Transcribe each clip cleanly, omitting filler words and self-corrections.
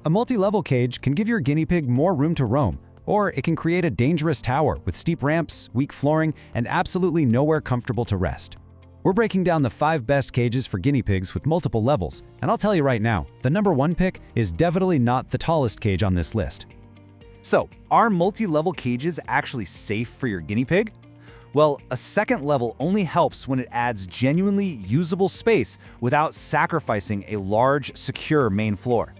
A multi-level cage can give your guinea pig more room to roam, or it can create a dangerous tower with steep ramps, weak flooring, and absolutely nowhere comfortable to rest. We're breaking down the 5 best cages for guinea pigs with multiple levels, and I'll tell you right now, the number 1 pick is definitely not the tallest cage on this list. So, are multi-level cages actually safe for your guinea pig? Well, a second level only helps when it adds genuinely usable space without sacrificing a large, secure main floor.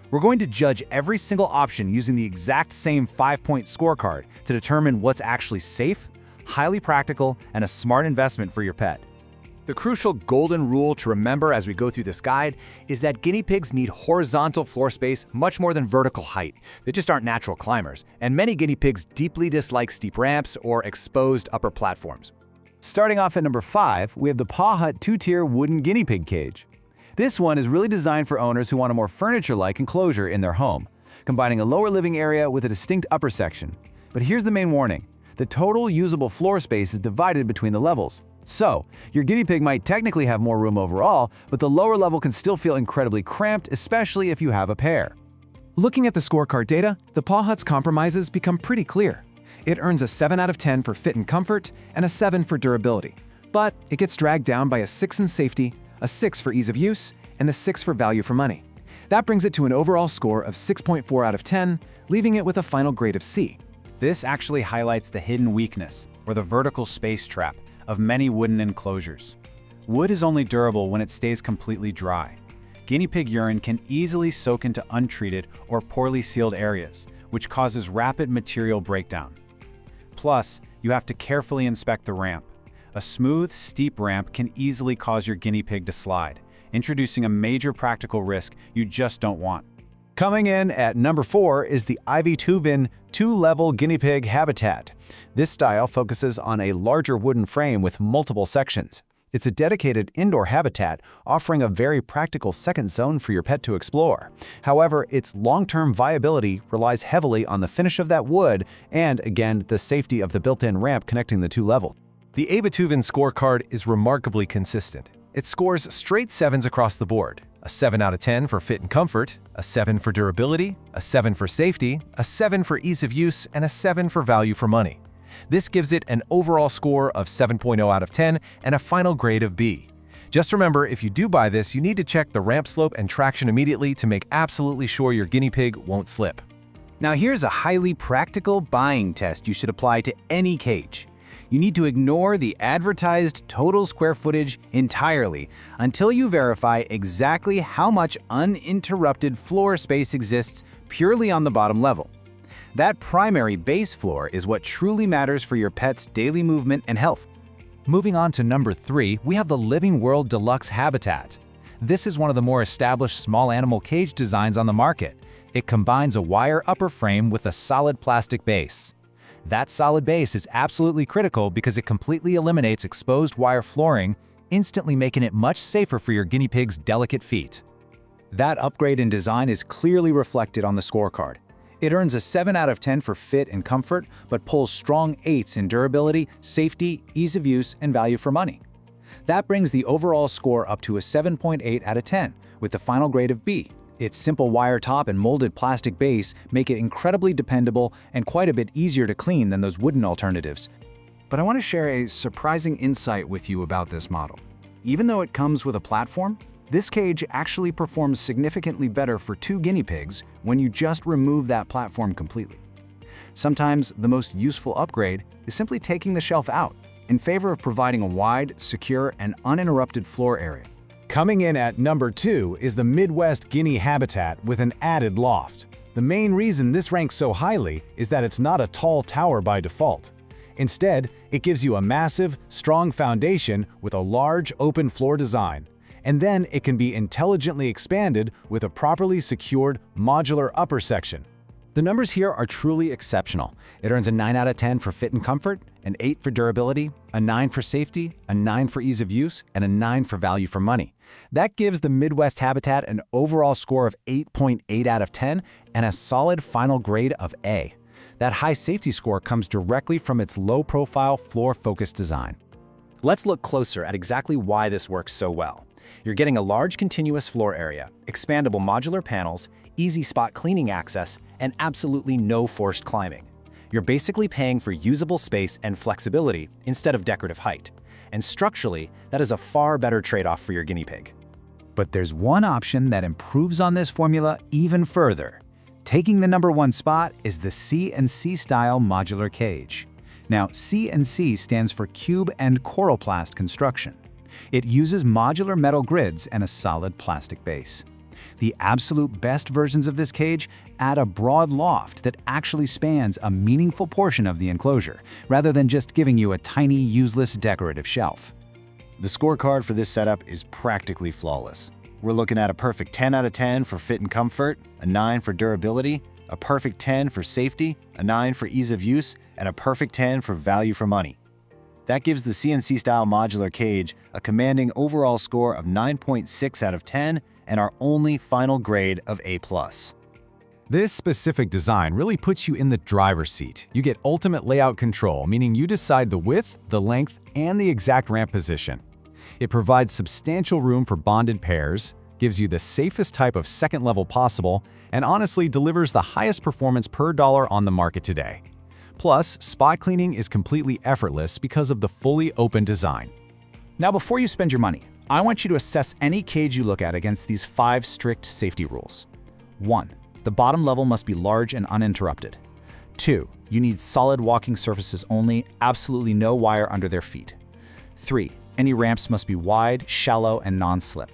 We're going to judge every single option using the exact same 5-point scorecard to determine what's actually safe, highly practical, and a smart investment for your pet. The crucial golden rule to remember as we go through this guide is that guinea pigs need horizontal floor space much more than vertical height. They just aren't natural climbers, and many guinea pigs deeply dislike steep ramps or exposed upper platforms. Starting off at number 5, we have the PawHut 2-tier wooden guinea pig cage. This one is really designed for owners who want a more furniture-like enclosure in their home, combining a lower living area with a distinct upper section. But here's the main warning: the total usable floor space is divided between the levels. So, your guinea pig might technically have more room overall, but the lower level can still feel incredibly cramped, especially if you have a pair. Looking at the scorecard data, the PawHut's compromises become pretty clear. It earns a 7 out of 10 for fit and comfort and a 7 for durability. But it gets dragged down by a 6 in safety, a 6 for ease of use, and a 6 for value for money. That brings it to an overall score of 6.4 out of 10, leaving it with a final grade of C. This actually highlights the hidden weakness, or the vertical space trap, of many wooden enclosures. Wood is only durable when it stays completely dry. Guinea pig urine can easily soak into untreated or poorly sealed areas, which causes rapid material breakdown. Plus, you have to carefully inspect the ramp. A smooth, steep ramp can easily cause your guinea pig to slide, introducing a major practical risk you just don't want. Coming in at number 4 is the Aivituvin 2-level guinea pig habitat. This style focuses on a larger wooden frame with multiple sections. It's a dedicated indoor habitat, offering a very practical second zone for your pet to explore. However, its long-term viability relies heavily on the finish of that wood and, again, the safety of the built-in ramp connecting the 2 levels. The Aivituvin scorecard is remarkably consistent. It scores straight 7s across the board. A 7 out of 10 for fit and comfort, a 7 for durability, a 7 for safety, a 7 for ease of use, and a 7 for value for money. This gives it an overall score of 7.0 out of 10 and a final grade of B. Just remember, if you do buy this, you need to check the ramp slope and traction immediately to make absolutely sure your guinea pig won't slip. Now here's a highly practical buying test you should apply to any cage. You need to ignore the advertised total square footage entirely until you verify exactly how much uninterrupted floor space exists purely on the bottom level. That primary base floor is what truly matters for your pet's daily movement and health. Moving on to number 3, we have the Living World Deluxe Habitat. This is one of the more established small animal cage designs on the market. It combines a wire upper frame with a solid plastic base. That solid base is absolutely critical because it completely eliminates exposed wire flooring, instantly making it much safer for your guinea pig's delicate feet. That upgrade in design is clearly reflected on the scorecard. It earns a 7 out of 10 for fit and comfort, but pulls strong 8s in durability, safety, ease of use, and value for money. That brings the overall score up to a 7.8 out of 10, with the final grade of B. Its simple wire top and molded plastic base make it incredibly dependable and quite a bit easier to clean than those wooden alternatives. But I want to share a surprising insight with you about this model. Even though it comes with a platform, this cage actually performs significantly better for 2 guinea pigs when you just remove that platform completely. Sometimes the most useful upgrade is simply taking the shelf out in favor of providing a wide, secure, and uninterrupted floor area. Coming in at number 2 is the Midwest Guinea Habitat with an added loft. The main reason this ranks so highly is that it's not a tall tower by default. Instead, it gives you a massive, strong foundation with a large, open floor design. And then it can be intelligently expanded with a properly secured, modular upper section. The numbers here are truly exceptional. It earns a 9 out of 10 for fit and comfort, an 8 for durability, a 9 for safety, a 9 for ease of use, and a 9 for value for money. That gives the Midwest Habitat an overall score of 8.8 out of 10 and a solid final grade of A. That high safety score comes directly from its low-profile, floor-focused design. Let's look closer at exactly why this works so well. You're getting a large continuous floor area, expandable modular panels, easy spot cleaning access, and absolutely no forced climbing. You're basically paying for usable space and flexibility instead of decorative height. And structurally, that is a far better trade-off for your guinea pig. But there's one option that improves on this formula even further. Taking the #1 spot is the C&C-Style modular cage. Now, C&C stands for Cube and Coroplast construction. It uses modular metal grids and a solid plastic base. The absolute best versions of this cage add a broad loft that actually spans a meaningful portion of the enclosure, rather than just giving you a tiny, useless decorative shelf. The scorecard for this setup is practically flawless. We're looking at a perfect 10 out of 10 for fit and comfort, a 9 for durability, a perfect 10 for safety, a 9 for ease of use, and a perfect 10 for value for money. That gives the C&C-Style modular cage a commanding overall score of 9.6 out of 10 and our only final grade of A+. This specific design really puts you in the driver's seat. You get ultimate layout control, meaning you decide the width, the length, and the exact ramp position. It provides substantial room for bonded pairs, gives you the safest type of second level possible, and honestly delivers the highest performance per dollar on the market today. Plus, spot cleaning is completely effortless because of the fully open design. Now, before you spend your money, I want you to assess any cage you look at against these 5 strict safety rules. 1. The bottom level must be large and uninterrupted. 2. You need solid walking surfaces only, absolutely no wire under their feet. 3. Any ramps must be wide, shallow, and non-slip.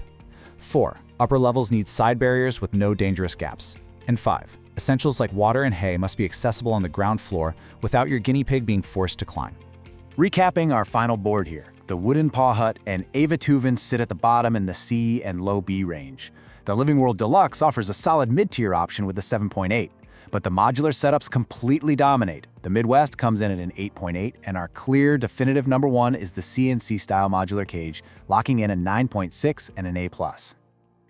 4. Upper levels need side barriers with no dangerous gaps. And 5. Essentials like water and hay must be accessible on the ground floor without your guinea pig being forced to climb. Recapping our final board here, the wooden PawHut and Aivituvin sit at the bottom in the C and low B range. The Living World Deluxe offers a solid mid-tier option with a 7.8, but the modular setups completely dominate. The Midwest comes in at an 8.8, and our clear, definitive #1 is the C&C-Style modular cage, locking in a 9.6 and an A+.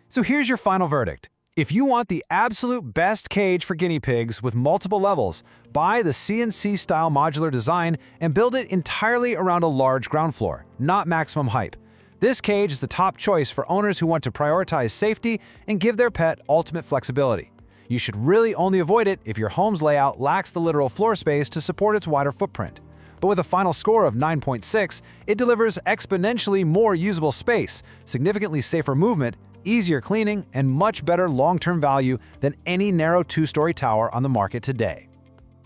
So here's your final verdict. If you want the absolute best cage for guinea pigs with multiple levels, buy the C&C-Style modular design and build it entirely around a large ground floor, not maximum height. This cage is the top choice for owners who want to prioritize safety and give their pet ultimate flexibility. You should really only avoid it if your home's layout lacks the literal floor space to support its wider footprint. But with a final score of 9.6, it delivers exponentially more usable space, significantly safer movement, easier cleaning, and much better long-term value than any narrow 2-story tower on the market today.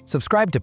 Subscribe to